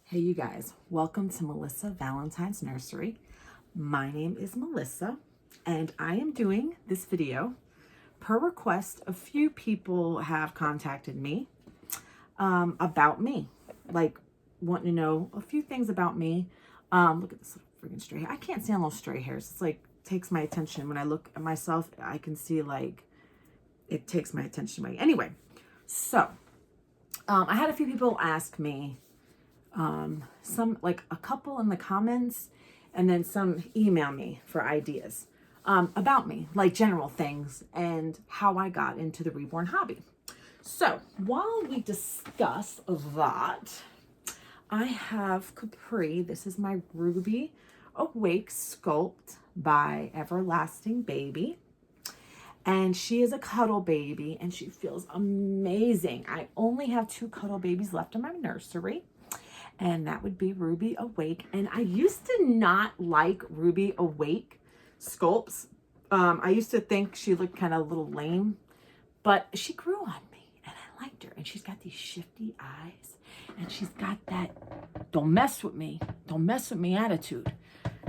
Hey you guys, welcome to Melissa Valentine's Nursery. My name is Melissa and I am doing this video per request. A few people have contacted me about me, like wanting to know a few things about me. Look at this freaking stray hair. I can't stand those stray hairs. It's like takes my attention. When I look at myself, I can see like it takes my attention away. Anyway, so I had a few people ask me some, like a couple in the comments, and then some email me for ideas about me, like general things and how I got into the reborn hobby. So while we discuss that, I have Capri. This is my Ruby Awake sculpt by Everlasting Baby. And she is a cuddle baby and she feels amazing. I only have 2 cuddle babies left in my nursery, and that would be Ruby Awake. And I used to not like Ruby Awake sculpts. I used to think she looked kind of a little lame, but she grew on me and I liked her. And she's got these shifty eyes and she's got that don't mess with me attitude.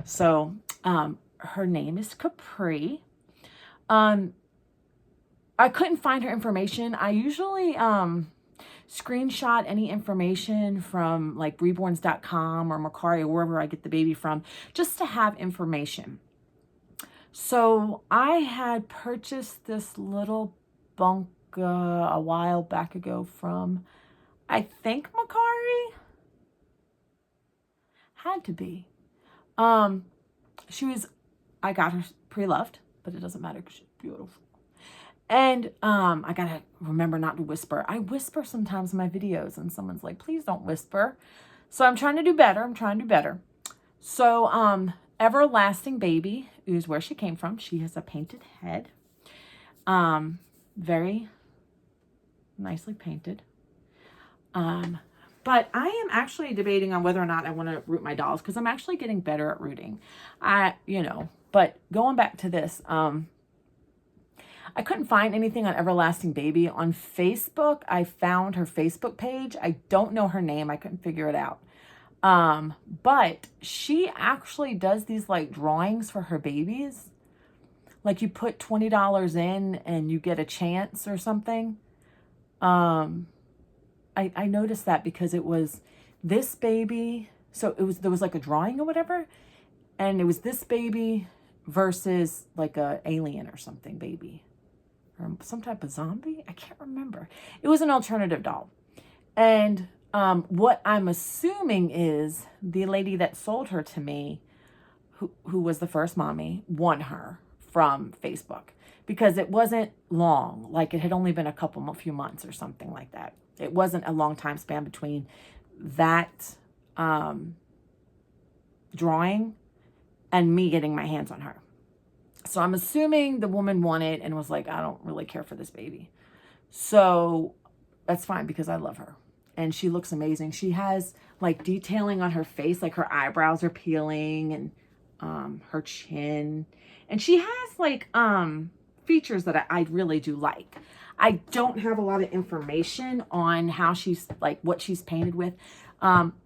So her name is Capri. I couldn't find her information. I usually screenshot any information from like reborns.com or Macari or wherever I get the baby from, just to have information. So I had purchased this little bunk a while back ago from, I think, Macari. Had to be. I got her pre-loved, but it doesn't matter because she's beautiful. And I gotta remember not to whisper. I whisper sometimes in my videos and someone's like, please don't whisper. So I'm trying to do better. So Everlasting Baby is where she came from. She has a painted head. Very nicely painted. But I am actually debating on whether or not I want to root my dolls, because I'm actually getting better at rooting. But going back to this, I couldn't find anything on Everlasting Baby. On Facebook, I found her Facebook page. I don't know her name. I couldn't figure it out. But she actually does these like drawings for her babies. Like you put $20 in and you get a chance or something. I noticed that because it was this baby. So there was like a drawing or whatever. And it was this baby versus like a alien or something baby. Or some type of zombie. I can't remember. It was an alternative doll. And what I'm assuming is the lady that sold her to me, who was the first mommy, won her from Facebook. Because it wasn't long. Like it had only been a few months or something like that. It wasn't a long time span between that drawing and me getting my hands on her. So I'm assuming the woman won it and was like, I don't really care for this baby. So that's fine because I love her. And she looks amazing. She has like detailing on her face, like her eyebrows are peeling and her chin. And she has like features that I really do like. I don't have a lot of information on how she's like what she's painted with.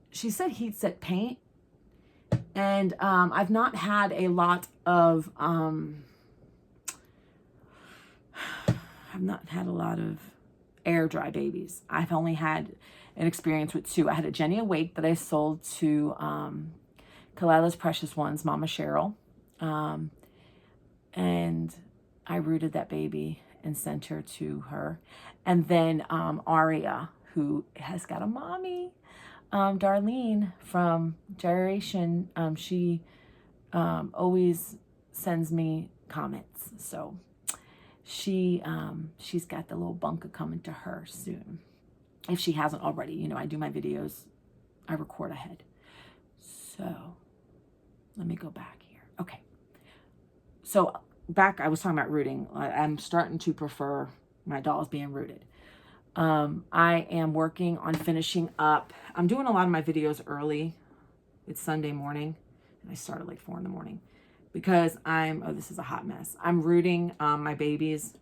She said heat set paint. And I've not had a lot of air dry babies. I've only had an experience with 2. I had a Jenny Awake that I sold to Kalila's Precious Ones, Mama Cheryl. And I rooted that baby and sent her to her. And then Aria, who has got a mommy. Darlene from Gyration, she always sends me comments. So she's got the little bunker coming to her soon. If she hasn't already, I do my videos, I record ahead. So let me go back here. Okay. So I was talking about rooting. I'm starting to prefer my dolls being rooted. I am working on finishing up. I'm doing a lot of my videos early. It's Sunday morning. And I start at like 4 in the morning because this is a hot mess. I'm rooting my babies.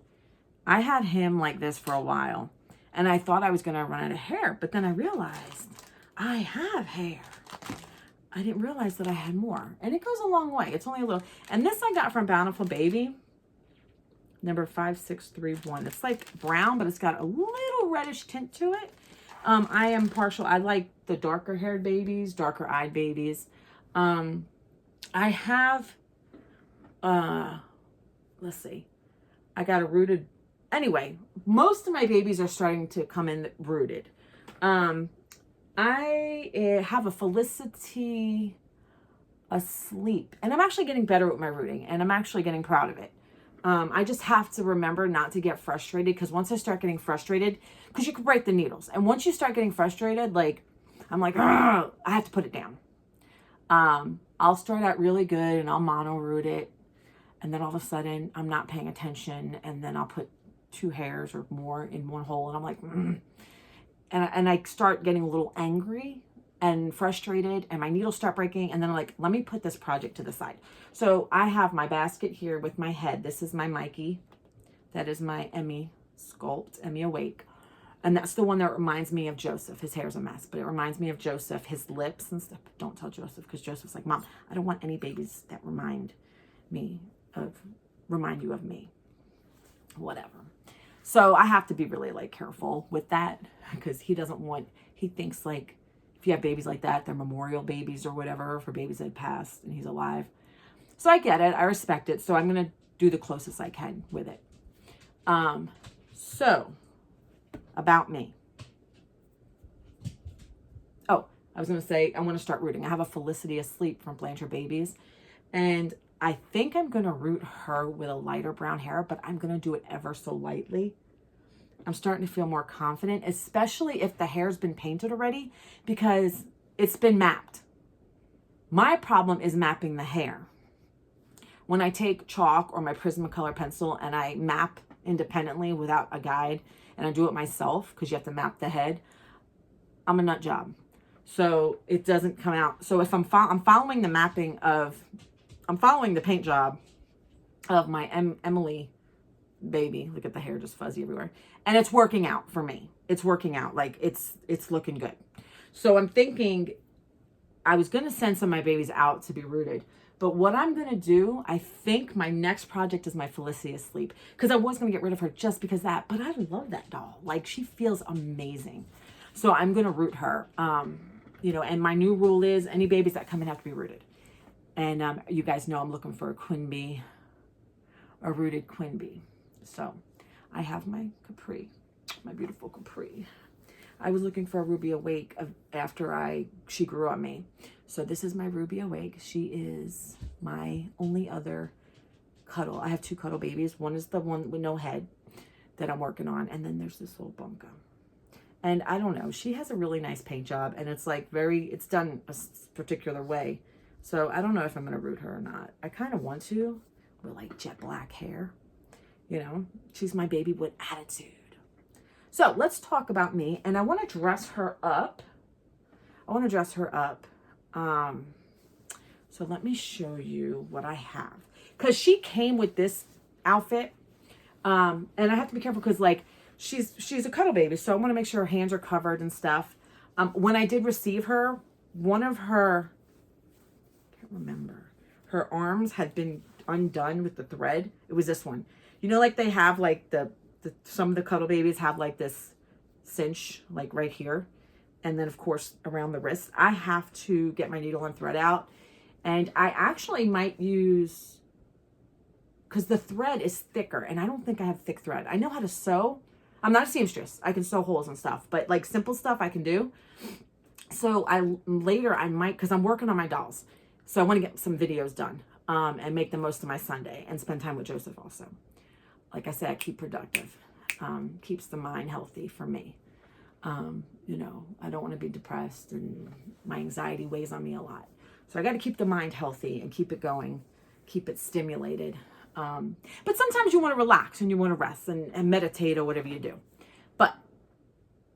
I had him like this for a while and I thought I was going to run out of hair, but then I realized I have hair. I didn't realize that I had more. And it goes a long way. It's only a little. And this I got from Bountiful Baby. Number 5631. It's like brown, but it's got a little reddish tint to it. I am partial. I like the darker haired babies, darker eyed babies. I have, let's see. I got a rooted. Anyway, most of my babies are starting to come in rooted. I have a Felicity Asleep, and I'm actually getting better with my rooting, and I'm actually getting proud of it. I just have to remember not to get frustrated, because once I start getting frustrated, because you can break the needles, and once you start getting frustrated, like, I'm like, I have to put it down. I'll start out really good, and I'll mono root it, and then all of a sudden, I'm not paying attention, and then I'll put 2 hairs or more in one hole, and I'm like, and I start getting a little angry and frustrated, and my needles start breaking, and then I'm like, let me put this project to the side. So I have my basket here with my head. This is my Mikey. That is my Emmy Sculpt, Emmy Awake. And that's the one that reminds me of Joseph. His hair's a mess, but it reminds me of Joseph, his lips and stuff. Don't tell Joseph, because Joseph's like, Mom, I don't want any babies that remind you of me. Whatever. So I have to be really like careful with that, because he thinks like, if you have babies like that, they're memorial babies or whatever for babies that have passed and he's alive. So I get it. I respect it. So I'm going to do the closest I can with it. So about me. Oh, I was going to say, I want to start rooting. I have a Felicity Asleep from Blanchard Babies, and I think I'm going to root her with a lighter brown hair, but I'm going to do it ever so lightly. I'm starting to feel more confident, especially if the hair's been painted already, because it's been mapped. My problem is mapping the hair. When I take chalk or my Prismacolor pencil and I map independently without a guide, and I do it myself, because you have to map the head, I'm a nut job. So it doesn't come out. So if I'm following the paint job of my Emily Baby. Look at the hair, just fuzzy everywhere. And it's working out for me. It's working out. Like, it's looking good. So I'm thinking I was going to send some of my babies out to be rooted. But what I'm going to do, I think my next project is my Felicity Asleep. Because I was going to get rid of her just because of that. But I love that doll. Like, she feels amazing. So I'm going to root her. And my new rule is any babies that come in have to be rooted. And you guys know I'm looking for a Quinby, a rooted Quinby. So I have my Capri, my beautiful Capri. I was looking for a Ruby Awake after she grew on me. So this is my Ruby Awake. She is my only other cuddle. I have 2 cuddle babies. One is the one with no head that I'm working on. And then there's this little bunka. And I don't know, she has a really nice paint job, and it's like it's done a particular way. So I don't know if I'm going to root her or not. I kind of want to, with like jet black hair. She's my baby with attitude. So let's talk about me. And I want to dress her up. So let me show you what I have. Because she came with this outfit. And I have to be careful because, like, she's a cuddle baby. So I want to make sure her hands are covered and stuff. When I did receive her, one of her, I can't remember, her arms had been undone with the thread. It was this one. Like they have like some of the cuddle babies have like this cinch like right here. And then of course around the wrist. I have to get my needle and thread out. And I actually might use, because the thread is thicker and I don't think I have thick thread. I know how to sew. I'm not a seamstress. I can sew holes and stuff, but like simple stuff I can do. So later I might, because I'm working on my dolls. So I want to get some videos done and make the most of my Sunday and spend time with Joseph also. Like I said, I keep productive. Keeps the mind healthy for me. I don't want to be depressed, and my anxiety weighs on me a lot. So I got to keep the mind healthy and keep it going, keep it stimulated. But sometimes you want to relax and you want to rest and meditate or whatever you do. But,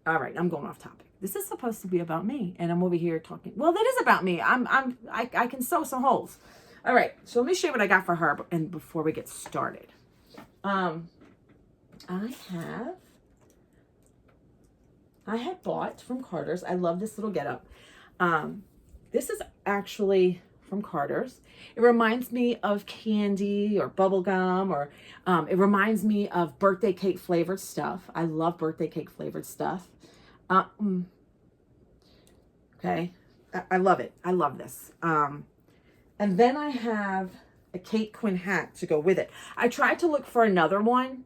all right, I'm going off topic. This is supposed to be about me, and I'm over here talking. Well, that is about me. I can sew some holes. All right, so let me show you what I got for her and before we get started. I have I had bought from Carter's. I love this little getup. This is actually from Carter's. It reminds me of candy or bubble gum, or it reminds me of birthday cake flavored stuff. I love birthday cake flavored stuff. Okay, I love it. I love this. And then I have a Kate Quinn hat to go with it. I tried to look for another one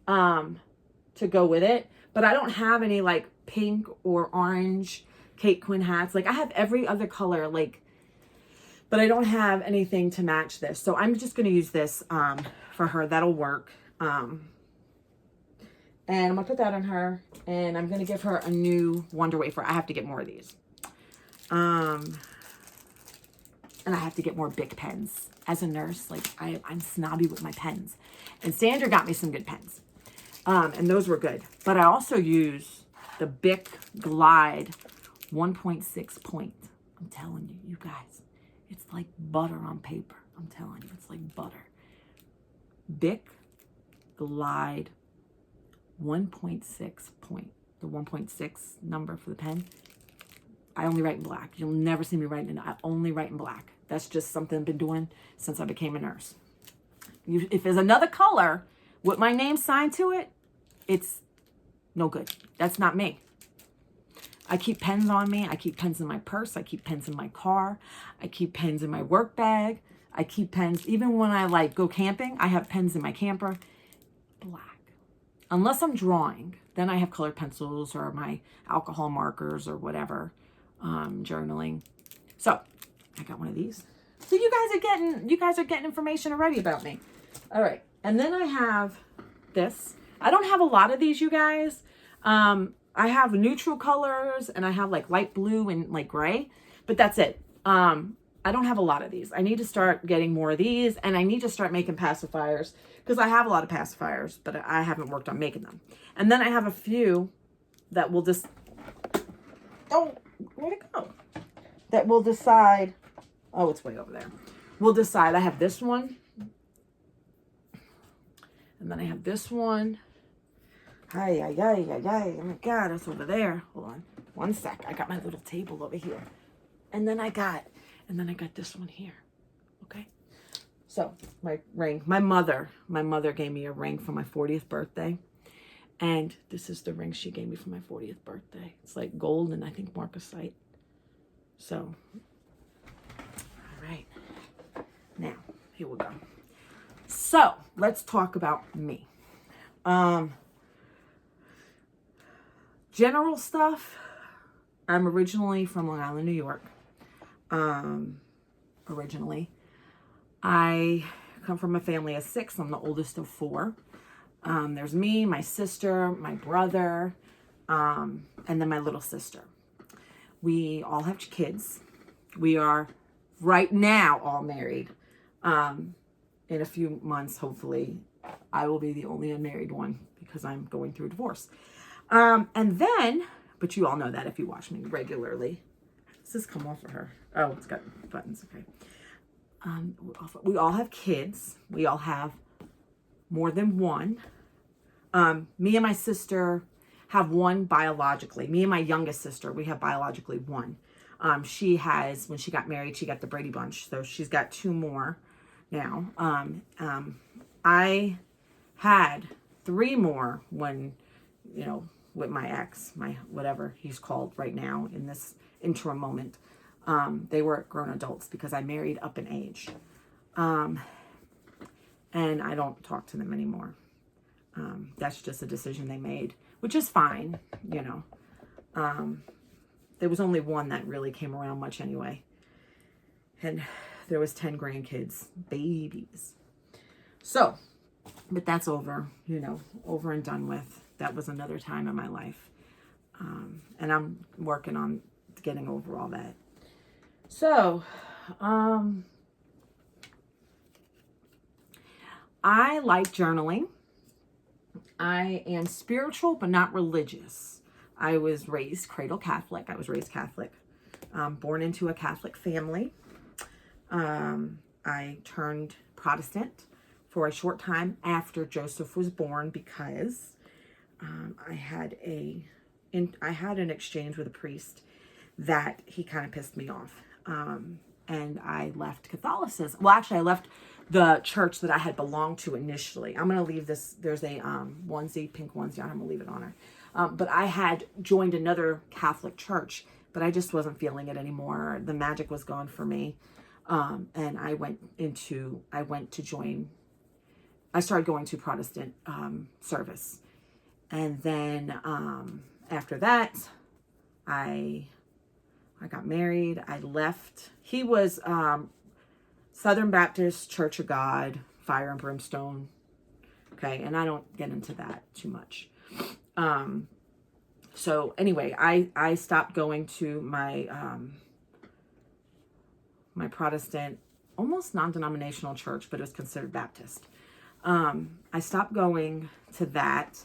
to go with it, but I don't have any like pink or orange Kate Quinn hats. Like I have every other color, like, but I don't have anything to match this. So I'm just going to use this for her. That'll work. And I'm going to put that on her, and I'm going to give her a new Wonder Wafer. I have to get more of these. And I have to get more Bic pens. As a nurse, like I'm snobby with my pens. And Sandra got me some good pens. And those were good. But I also use the Bic Glide 1.6 point. I'm telling you, you guys, it's like butter on paper. I'm telling you, it's like butter. Bic Glide 1.6 point. The 1.6 number for the pen. I only write in black. You'll never see me writing in. I only write in black. That's just something I've been doing since I became a nurse. If there's another color with my name signed to it, it's no good. That's not me. I keep pens on me. I keep pens in my purse. I keep pens in my car. I keep pens in my work bag. I keep pens, even when I like go camping, I have pens in my camper. Black. Unless I'm drawing, then I have colored pencils or my alcohol markers or whatever, journaling. So I got one of these. So you guys are getting information already about me. All right. And then I have this. I don't have a lot of these, you guys. I have neutral colors, and I have like light blue and like gray, but that's it. I don't have a lot of these. I need to start getting more of these, and I need to start making pacifiers because I have a lot of pacifiers, but I haven't worked on making them. And then I have a few that will just, oh, where'd it go? That will decide, oh, it's way over there. We'll decide. I have this one, and then I have this one. Hi, oh my God, it's over there. Hold on, one sec. I got my little table over here. And then I got this one here. Okay. So my ring, my mother gave me a ring for my 40th birthday. And this is the ring she gave me for my 40th birthday. It's like gold and I think marcasite. So, all right. Now, here we go. So let's talk about me. General stuff. I'm originally from Long Island, New York. Originally. I come from a family of 6. I'm the oldest of 4. There's me, my sister, my brother, and then my little sister. We all have kids. We are right now all married. In a few months, hopefully, I will be the only unmarried one because I'm going through a divorce. And then, but you all know that if you watch me regularly. Does this come off of her? Oh, it's got buttons. Okay. We all have kids. We all have more than one. Me and my sister have one biologically. Me and my youngest sister, we have biologically one. She has, when she got married, she got the Brady Bunch. So she's got 2 more now. I had 3 more when, you know, with my ex, my whatever he's called right now in this interim moment. They were grown adults because I married up in age. And I don't talk to them anymore. That's just a decision they made, which is fine, you know. There was only one that really came around much anyway. And there was 10 grandkids, babies. So, but that's over, you know, over and done with. That was another time in my life. And I'm working on getting over all that. So, I like journaling. I am spiritual, but not religious. I was raised cradle Catholic. I was raised Catholic. Born into a Catholic family. I turned Protestant for a short time after Joseph was born because I had a I had an exchange with a priest that he kind of pissed me off. And I left Catholicism. Well, actually, I left the church that I had belonged to initially. I'm going to leave this. There's a onesie, pink onesie. I'm going to leave it on her. But I had joined another Catholic church, but I just wasn't feeling it anymore. The magic was gone for me. And I started going to Protestant service. And then after that, I got married. I left. He was Southern Baptist Church of God, fire and brimstone. Okay, and I don't get into that too much. So anyway, I stopped going to my my Protestant, almost non-denominational church, but it was considered Baptist. I stopped going to that.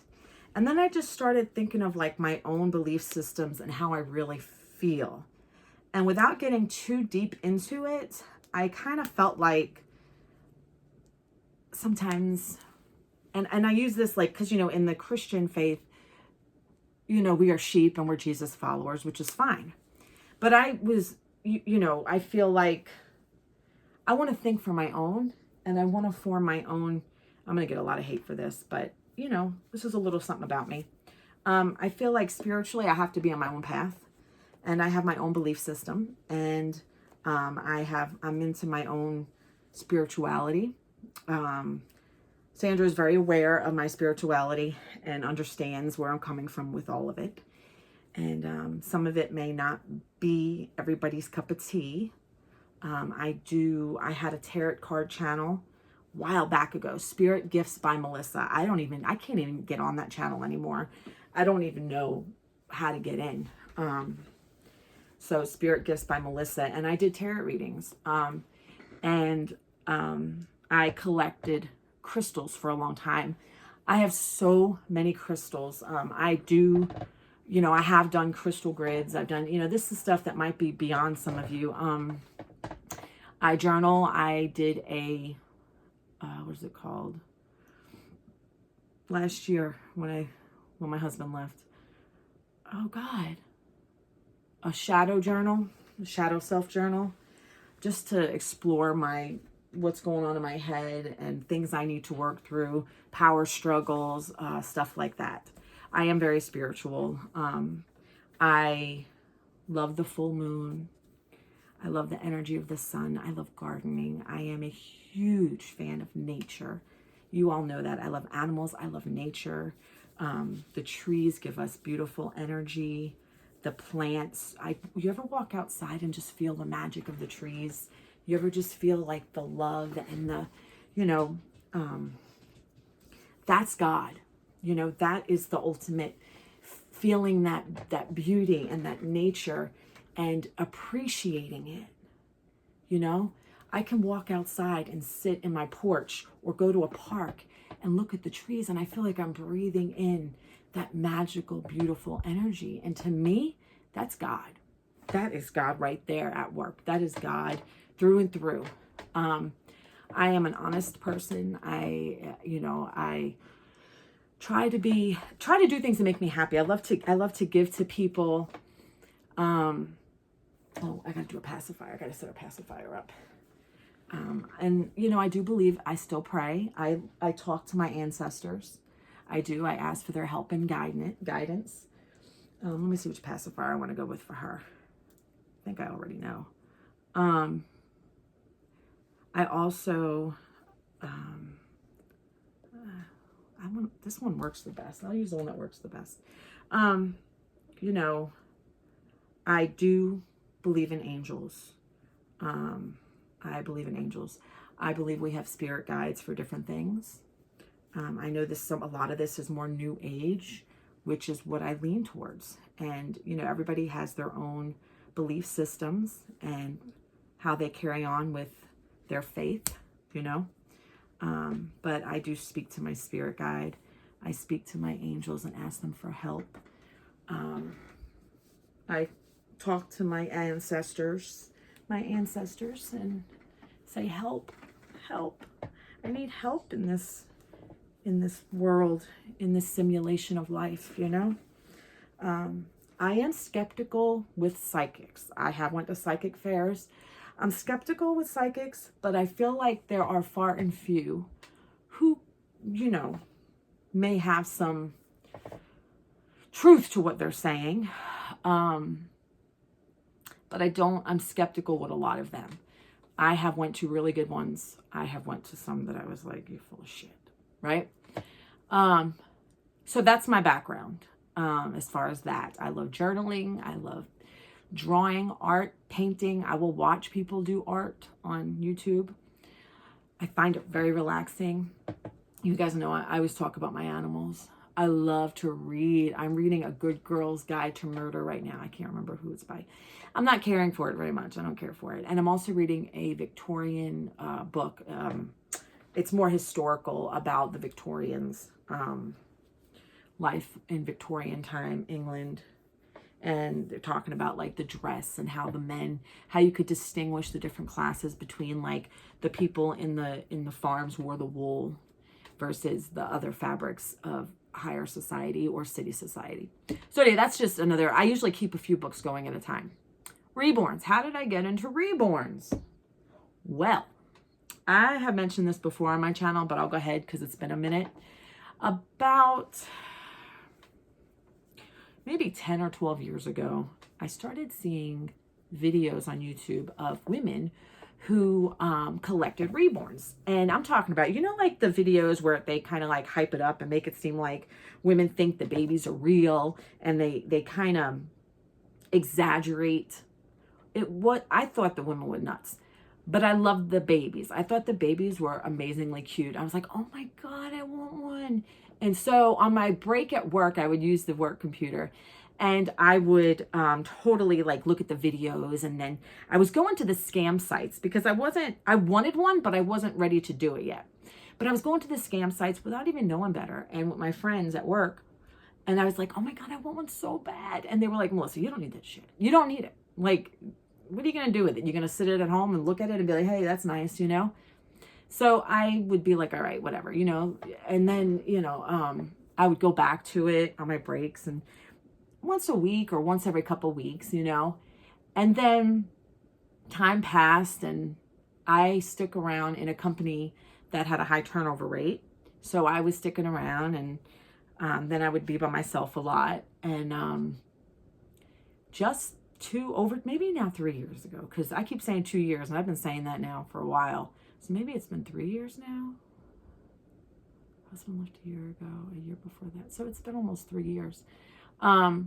And then I just started thinking of like my own belief systems and how I really feel. And without getting too deep into it, I kind of felt like sometimes, and I use this like, because, in the Christian faith, we are sheep and we're Jesus followers, which is fine. But I was, I feel like I want to think for my own, and I want to form my own. I'm going to get a lot of hate for this, but this is a little something about me. I feel like spiritually I have to be on my own path, and I have my own belief system, and I'm into my own spirituality. Sandra is very aware of my spirituality and understands where I'm coming from with all of it. And some of it may not be everybody's cup of tea. I had a tarot card channel a while back ago, Spirit Gifts by Melissa. I can't even get on that channel anymore. I don't even know how to get in. So Spirit Gifts by Melissa, and I did tarot readings. I collected crystals for a long time. I have so many crystals. I have done crystal grids. I've done, this is stuff that might be beyond some of you. I journal. I did a, what is it called? Last year when my husband left. Oh God. A shadow journal, a shadow self journal, just to explore what's going on in my head and things I need to work through, power struggles, stuff like that. I am very spiritual. I love the full moon. I love the energy of the sun. I love gardening. I am a huge fan of nature. You all know that. I love animals. I love nature. The trees give us beautiful energy. The plants. You ever walk outside and just feel the magic of the trees? You ever just feel like the love and the, that's God. That is the ultimate feeling, that beauty and that nature and appreciating it. I can walk outside and sit in my porch or go to a park and look at the trees, and I feel like I'm breathing in that magical, beautiful energy. And to me, that's God. That is God right there at work. That is God through and through. I am an honest person. I try to do things that make me happy. I love to give to people. I gotta do a pacifier. I gotta set a pacifier up. And I do believe I still pray. I talk to my ancestors. I do. I ask for their help and guidance. Let me see which pacifier I want to go with for her. I think I already know. I also, this one works the best. I'll use the one that works the best. I do believe in angels. I believe in angels. I believe we have spirit guides for different things. I know a lot of this is more new age, which is what I lean towards. And, everybody has their own belief systems and how they carry on with their faith, but I do speak to my spirit guide. I speak to my angels and ask them for help. I talk to my ancestors and say, help. I need help in this world, in this simulation of life, I am skeptical with psychics. I have went to psychic fairs. I'm skeptical with psychics, but I feel like there are far and few who, you know, may have some truth to what they're saying. But I'm skeptical with a lot of them. I have went to really good ones. I have went to some that I was like, you're full of shit, right? So that's my background. As far as that, I love journaling. I love drawing, art, painting. I will watch people do art on YouTube. I find it very relaxing. You guys know I always talk about my animals. I love to read. I'm reading A Good Girl's Guide to Murder right now. I can't remember who it's by. I'm not caring for it very much. I don't care for it. And I'm also reading a Victorian book. It's more historical about the Victorians, life in Victorian time, England. And they're talking about like the dress and how the men, how you could distinguish the different classes between like the people in the farms wore the wool versus the other fabrics of higher society or city society. So yeah, that's just another, I usually keep a few books going at a time. Reborns. How did I get into Reborns? Well, I have mentioned this before on my channel, but I'll go ahead because it's been a minute. About maybe 10 or 12 years ago, I started seeing videos on YouTube of women who collected reborns. And I'm talking about, you know, like the videos where they kind of like hype it up and make it seem like women think the babies are real, and they kind of exaggerate it. What I thought the women were nuts, but I loved the babies. I thought the babies were amazingly cute. I was like, oh my God, I want one. And so on my break at work, I would use the work computer, and I would totally like look at the videos. And then I was going to the scam sites because I wanted one, but I wasn't ready to do it yet. But I was going to the scam sites without even knowing better, and with my friends at work. And I was like, oh my God, I want one so bad. And they were like, Melissa, you don't need that shit. You don't need it. Like, what are you going to do with it? You're going to sit it at home and look at it and be like, hey, that's nice, you know? So I would be like, all right, whatever, you know? And then, you know, I would go back to it on my breaks, and once a week or once every couple weeks, you know? And then time passed, and I stuck around in a company that had a high turnover rate. So I was sticking around, and then I would be by myself a lot. And just maybe now 3 years ago, because I keep saying 2 years, and I've been saying that now for a while. So maybe it's been 3 years now. Husband left a year ago, a year before that. So it's been almost 3 years. I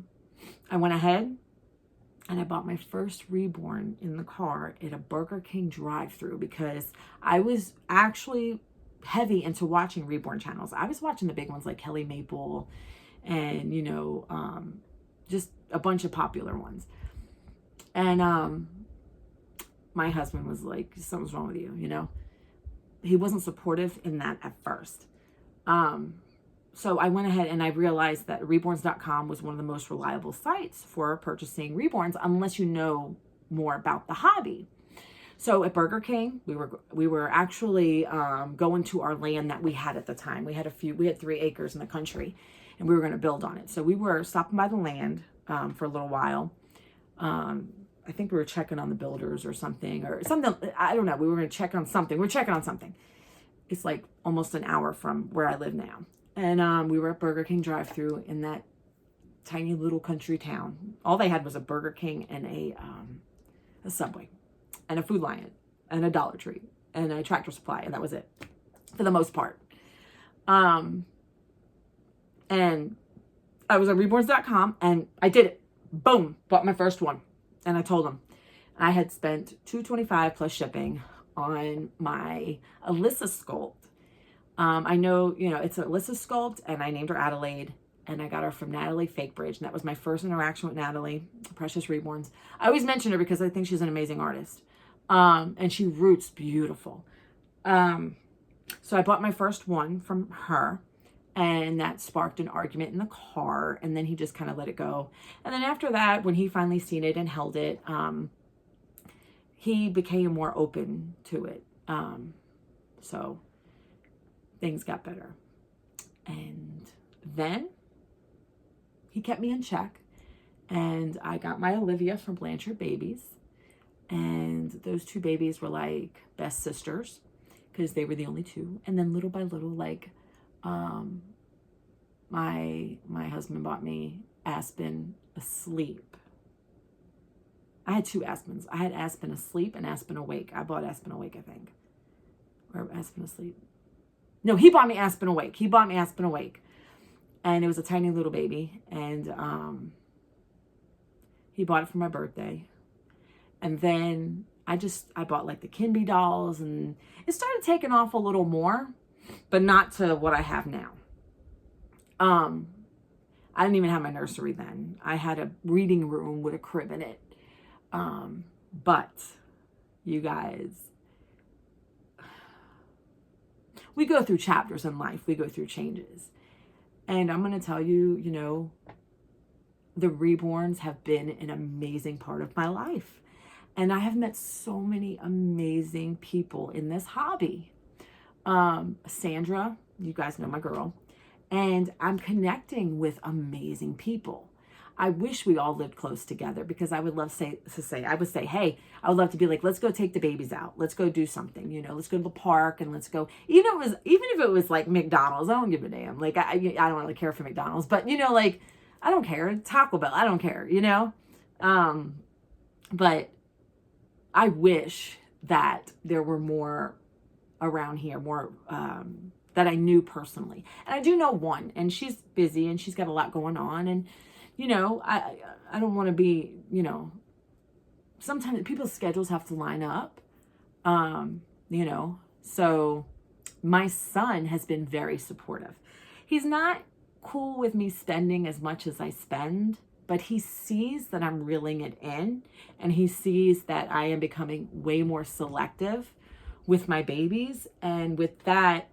went ahead and I bought my first reborn in the car at a Burger King drive-thru, because I was actually heavy into watching reborn channels. I was watching the big ones like Kelly Maple and, you know, just a bunch of popular ones. And my husband was like, something's wrong with you, you know? He wasn't supportive in that at first. So I went ahead and I realized that Reborns.com was one of the most reliable sites for purchasing reborns, unless you know more about the hobby. So at Burger King, we were actually going to our land that we had at the time. We had 3 acres in the country, and we were going to build on it. So we were stopping by the land for a little while. I think we were checking on the builders or something. I don't know. We were going to check on something. We're checking on something. It's like almost an hour from where I live now. And we were at Burger King drive-thru in that tiny little country town. All they had was a Burger King and a Subway and a Food Lion and a Dollar Tree and a Tractor Supply, and that was it for the most part. And I was on Reborns.com, and I did it. Boom, bought my first one. And I told them I had spent $225 plus shipping on my Alyssa sculpt. I know, you know, it's an Alyssa sculpt, and I named her Adelaide, and I got her from Natalie Fakebridge, and that was my first interaction with Natalie, Precious Reborns. I always mention her because I think she's an amazing artist, and she roots beautiful. So I bought my first one from her, and that sparked an argument in the car, and then he just kind of let it go. And then after that, when he finally seen it and held it, he became more open to it. So things got better. And then he kept me in check. And I got my Olivia from Blanchard Babies. And those two babies were like best sisters because they were the only two. And then little by little, like, my husband bought me Aspen Asleep. I had two Aspens. I had Aspen Asleep and Aspen Awake. I bought Aspen Awake, I think. Or Aspen Asleep. No, he bought me Aspen Awake. He bought me Aspen Awake. And it was a tiny little baby. And he bought it for my birthday. And then I bought like the Kimby dolls. And it started taking off a little more. But not to what I have now. I didn't even have my nursery then. I had a reading room with a crib in it. But you guys, we go through chapters in life. We go through changes. And I'm going to tell you, you know, the Reborns have been an amazing part of my life. And I have met so many amazing people in this hobby. Sandra, you guys know my girl. And I'm connecting with amazing people. I wish we all lived close together because I would love I would say, hey, I would love to be like, let's go take the babies out. Let's go do something, you know, let's go to the park and let's go, even if it was like McDonald's, I don't give a damn. Like, I don't really care for McDonald's, but you know, like, I don't care. Taco Bell, I don't care, you know? But I wish that there were more around here, more, that I knew personally. And I do know one, and she's busy and she's got a lot going on. And, you know, I don't want to be, you know, sometimes people's schedules have to line up, you know. So my son has been very supportive. He's not cool with me spending as much as I spend, but he sees that I'm reeling it in, and he sees that I am becoming way more selective with my babies. And with that,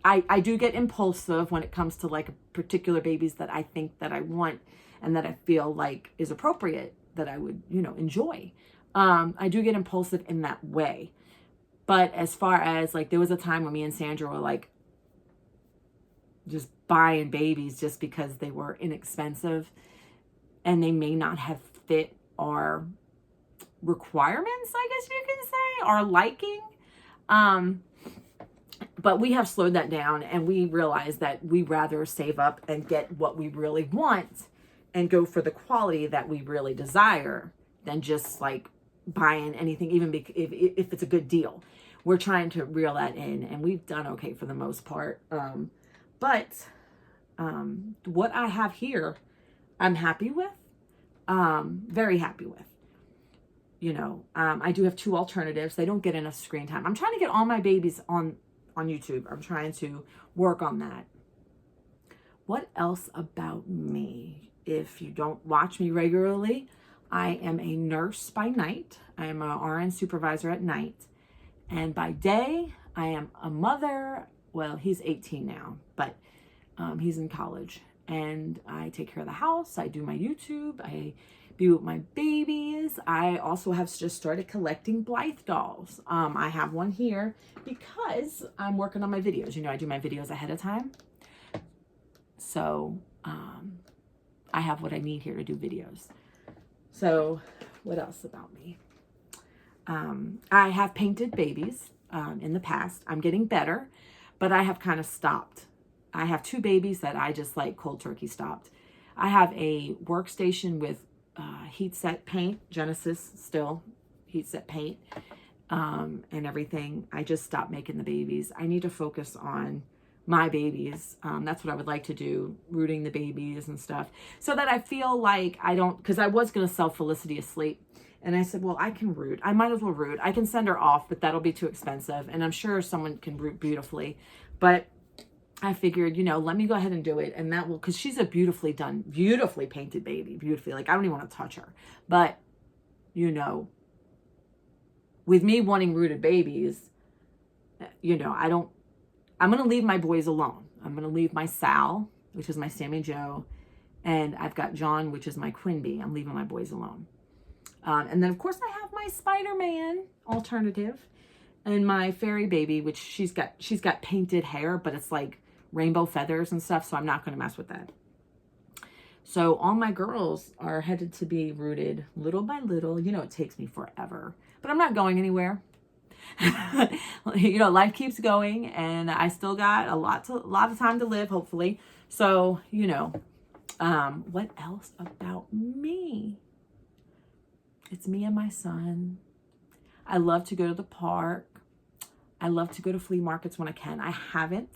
I do get impulsive when it comes to like particular babies that I think that I want and that I feel like is appropriate, that I would, you know, enjoy. I do get impulsive in that way. But as far as like, there was a time when me and Sandra were like just buying babies just because they were inexpensive and they may not have fit our requirements, I guess you can say, our liking. But we have slowed that down, and we realize that we rather save up and get what we really want and go for the quality that we really desire than just like buying anything, even if it's a good deal. We're trying to reel that in, and we've done okay for the most part. But what I have here, I'm happy with, very happy with. You know, I do have two alternatives. They don't get enough screen time. I'm trying to get all my babies on YouTube. I'm trying to work on that. What else about me? If you don't watch me regularly, I am a nurse by night. I am an RN supervisor at night. And by day, I am a mother. Well, he's 18 now, but he's in college. And I take care of the house. I do my YouTube. I be with my babies. I also have just started collecting Blythe dolls. I have one here because I'm working on my videos. You know, I do my videos ahead of time. So I have what I need here to do videos. So what else about me? I have painted babies in the past. I'm getting better, but I have kind of stopped. I have two babies that I just like cold turkey stopped. I have a workstation with heat set paint, Genesis still heat set paint, and everything. I just stopped making the babies. I need to focus on my babies. That's what I would like to do, rooting the babies and stuff, so that I feel like I don't, because I was going to sell Felicity Asleep. And I said, well, I can root. I might as well root. I can send her off, but that'll be too expensive. And I'm sure someone can root beautifully. But I figured, you know, let me go ahead and do it. And that will, because she's a beautifully done, beautifully painted baby. Beautifully. Like, I don't even want to touch her. But, you know, with me wanting rooted babies, you know, I'm going to leave my boys alone. I'm going to leave my Sal, which is my Sammy Joe. And I've got John, which is my Quinby. I'm leaving my boys alone. And then, of course, I have my Spider-Man alternative and my fairy baby, which she's got painted hair, but it's like rainbow feathers and stuff, so I'm not going to mess with that. So all my girls are headed to be rooted little by little. You know, it takes me forever, but I'm not going anywhere. You know, life keeps going, and I still got a lot of time to live, hopefully. So, you know, what else about me? It's me and my son. I love to go to the park. I love to go to flea markets when I can. I haven't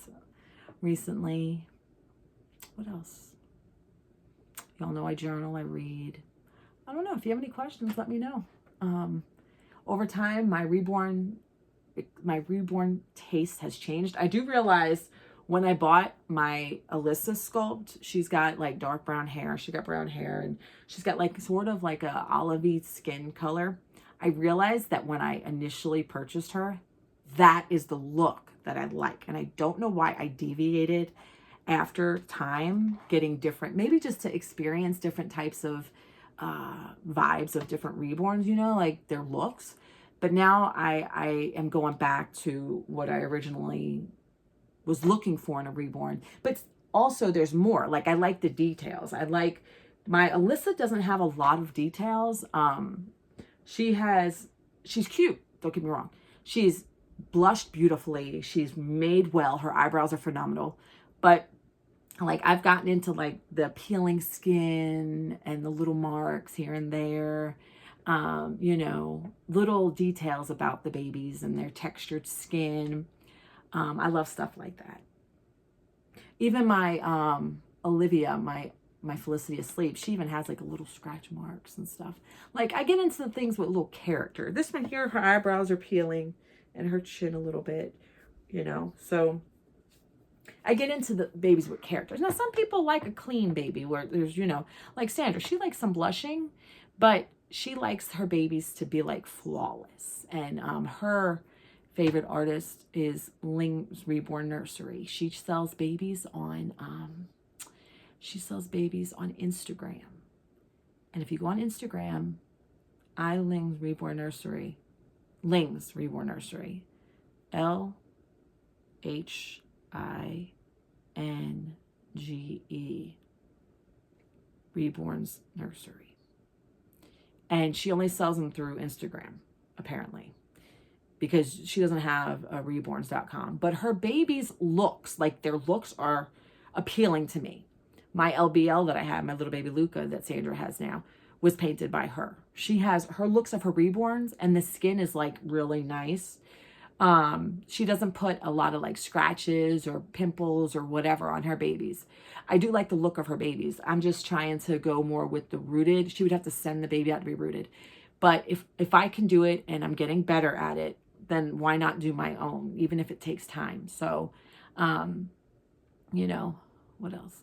recently. What else? Y'all know I journal, I read. I don't know. If you have any questions, let me know. Over time, my reborn taste has changed. I do realize when I bought my Alyssa sculpt, she's got like dark brown hair. She got brown hair, and she's got like sort of like a olivey skin color. I realized that when I initially purchased her, that is the look that I like. And I don't know why I deviated after time, getting different, maybe just to experience different types of vibes of different reborns, you know, like their looks. But now I am going back to what I originally was looking for in a reborn. But also there's more. Like, I like the details. I like, my Alyssa doesn't have a lot of details. She's cute, don't get me wrong. She's blushed beautifully. She's made well. Her eyebrows are phenomenal. But like, I've gotten into like the peeling skin and the little marks here and there. You know, little details about the babies and their textured skin. I love stuff like that. Even my Olivia, my Felicity Asleep, she even has like a little scratch marks and stuff. Like, I get into the things with little character. This one here, her eyebrows are peeling and her chin a little bit, you know. So I get into the babies with characters. Now, some people like a clean baby where there's, you know, like Sandra, she likes some blushing, but she likes her babies to be like flawless. And her favorite artist is Ling's Reborn Nursery. She sells babies on Instagram. And if you go on Instagram, Ling's Reborn Nursery, LHINGE, Reborns Nursery. And she only sells them through Instagram, apparently, because she doesn't have a reborns.com. But her babies' looks, like their looks are appealing to me. My LBL that I have, my little baby Luca that Sandra has now, was painted by her. She has her looks of her reborns, and the skin is like really nice. She doesn't put a lot of like scratches or pimples or whatever on her babies. I do like the look of her babies. I'm just trying to go more with the rooted. She would have to send the baby out to be rooted. But if I can do it and I'm getting better at it, then why not do my own, even if it takes time? So, you know, what else?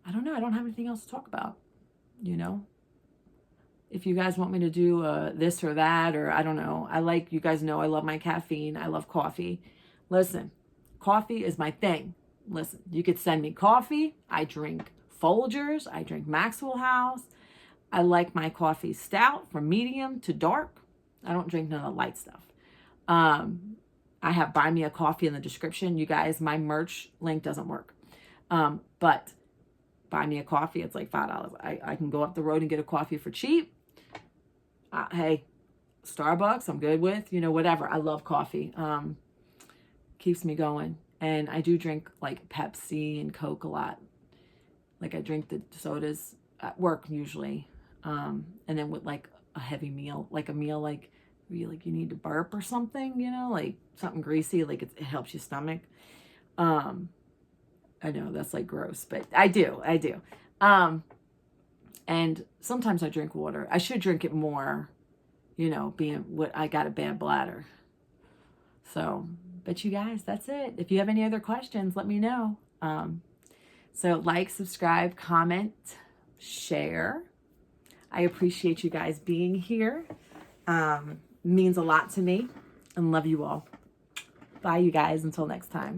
I don't know. I don't have anything else to talk about, you know. If you guys want me to do this or that, or I don't know. You guys know I love my caffeine. I love coffee. Listen, coffee is my thing. Listen, you could send me coffee. I drink Folgers. I drink Maxwell House. I like my coffee stout from medium to dark. I don't drink none of the light stuff. I have Buy Me a Coffee in the description. You guys, my merch link doesn't work. But Buy Me a Coffee, it's like $5. I can go up the road and get a coffee for cheap. Hey, Starbucks, I'm good with, you know, whatever. I love coffee. Keeps me going. And I do drink like Pepsi and Coke a lot. Like, I drink the sodas at work usually. And then with like a heavy meal, like a meal like you need to burp or something, you know, like something greasy, like it helps your stomach. I know that's like gross, but I do. And sometimes I drink water. I should drink it more, you know, being what I got a bad bladder. So, but you guys, that's it. If you have any other questions, let me know. So like, subscribe, comment, share. I appreciate you guys being here. Means a lot to me, and love you all. Bye, you guys. Until next time.